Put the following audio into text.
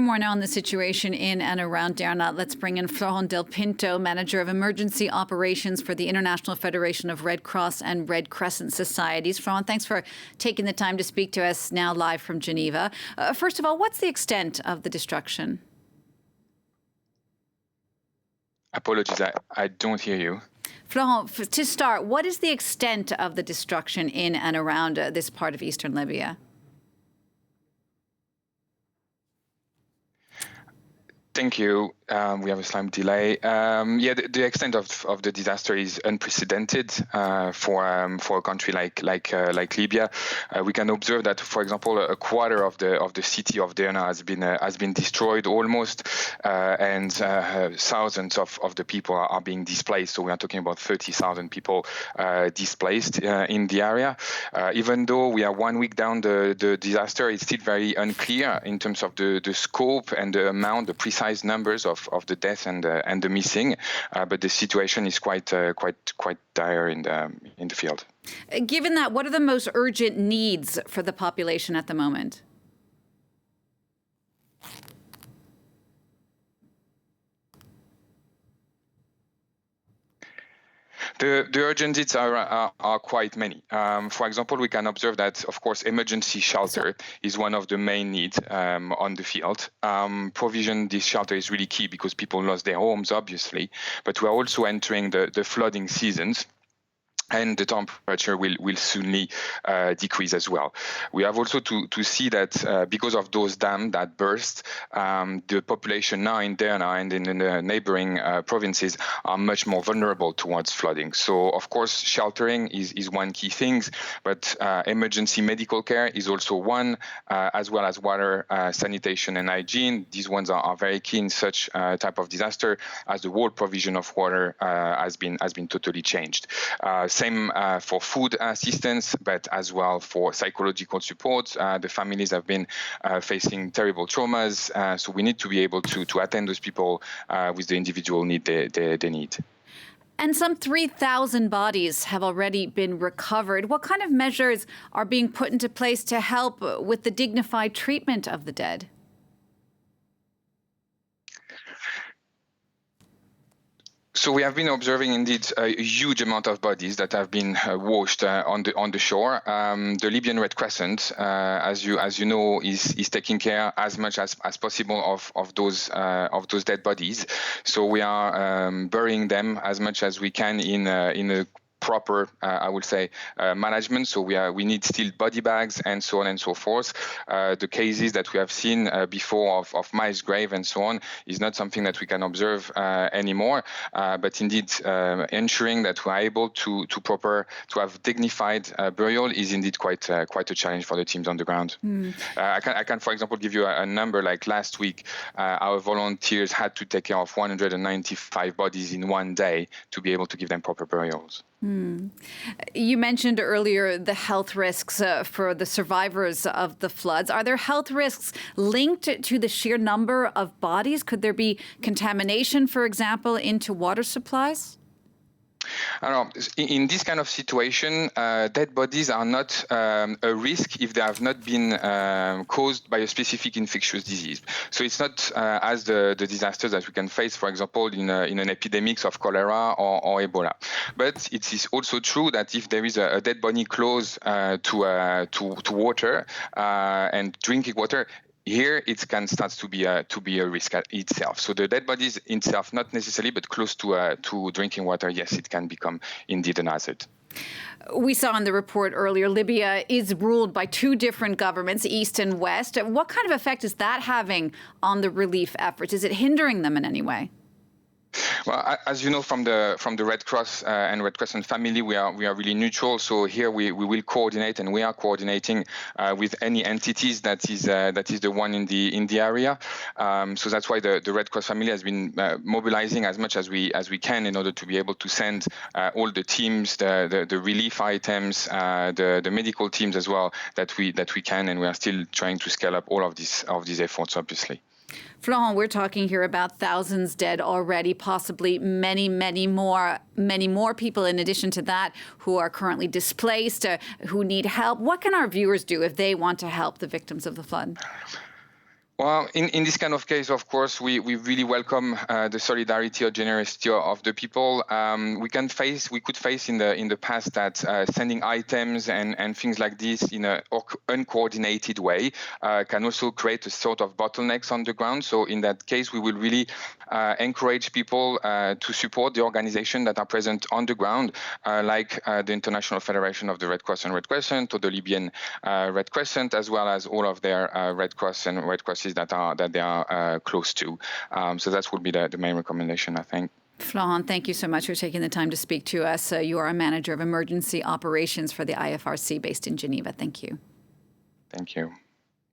for more now on the situation in and around Derna, let's bring in Florent Del Pinto, Manager of Emergency Operations for the International Federation of Red Cross and Red Crescent Societies. Florent, thanks for taking the time to speak to us now live from Geneva. First of all, what's the extent of the destruction? Apologies, I don't hear you. Florent, to start, what is the extent of the destruction in and around this part of eastern Libya? Thank you. We have a slight delay. The extent of the disaster is unprecedented for a country like Libya. We can observe that, for example, a quarter of the city of Derna has been destroyed almost, and thousands of the people are being displaced. So we are talking about 30,000 people displaced in the area. Even though we are 1 week down the disaster, it's still very unclear in terms of the scope and the amount, the precise numbers of the deaths and the missing, but the situation is quite dire in the field. Given that, what are the most urgent needs for the population at the moment? The urgent needs are quite many. For example, we can observe that, of course, emergency shelter is one of the main needs on the field. Provision this shelter is really key because people lost their homes, obviously, but we're also entering the flooding seasons. And the temperature will soonly decrease as well. We have also to see that because of those dams that burst, the population now in Derna and in the neighboring provinces are much more vulnerable towards flooding. So, of course, sheltering is one key thing, but emergency medical care is also one, as well as water, sanitation and hygiene. These ones are very key in such type of disaster, as the whole provision of water has been totally changed. Same for food assistance, but as well for psychological support. The families have been facing terrible traumas, so we need to be able to attend those people with the individual need they need. And some 3,000 bodies have already been recovered. What kind of measures are being put into place to help with the dignified treatment of the dead? So we have been observing indeed a huge amount of bodies that have been washed on the shore. The Libyan Red Crescent, as you know, is taking care as much as possible of those dead bodies. So we are burying them as much as we can in a proper, I would say, management. So we need still body bags and so on and so forth. The cases that we have seen before of mass grave and so on is not something that we can observe anymore. But indeed, ensuring that we are able to have dignified burial is indeed quite a challenge for the teams on the ground. I can, for example, give you a number. Like last week, our volunteers had to take care of 195 bodies in one day to be able to give them proper burials. You mentioned earlier the health risks for the survivors of the floods. Are there health risks linked to the sheer number of bodies? Could there be contamination, for example, into water supplies? I don't know. In this kind of situation, dead bodies are not a risk if they have not been caused by a specific infectious disease. So it's not as the disasters that we can face, for example, in an epidemic of cholera or Ebola. But it is also true that if there is a dead body close to water and drinking water, here it can start to be a risk itself. So the dead bodies itself, not necessarily, but close to drinking water, yes, it can become indeed an hazard. We saw in the report earlier, Libya is ruled by two different governments, East and West. What kind of effect is that having on the relief efforts? Is it hindering them in any way? Well, as you know, from the Red Cross and Red Crescent family, we are really neutral. So here we will coordinate, and we are coordinating with any entities that is the one in the area. So that's why the Red Cross family has been mobilizing as much as we can in order to be able to send all the teams, the relief items, the medical teams as well that we can, and we are still trying to scale up all of these efforts, obviously. Florent, we're talking here about thousands dead already, possibly many more people in addition to that who are currently displaced, who need help. What can our viewers do if they want to help the victims of the flood? Well, in this kind of case, of course, we really welcome the solidarity or generosity of the people. We could face in the past that sending items and things like this in an uncoordinated way can also create a sort of bottlenecks on the ground. So in that case, we will really encourage people to support the organizations that are present on the ground, like the International Federation of the Red Cross and Red Crescent, or the Libyan Red Crescent, as well as all of their Red Cross and Red Crosses that they are close to. So that would be the main recommendation, I think. Florent, thank you so much for taking the time to speak to us. You are a manager of emergency operations for the IFRC based in Geneva. Thank you. Thank you.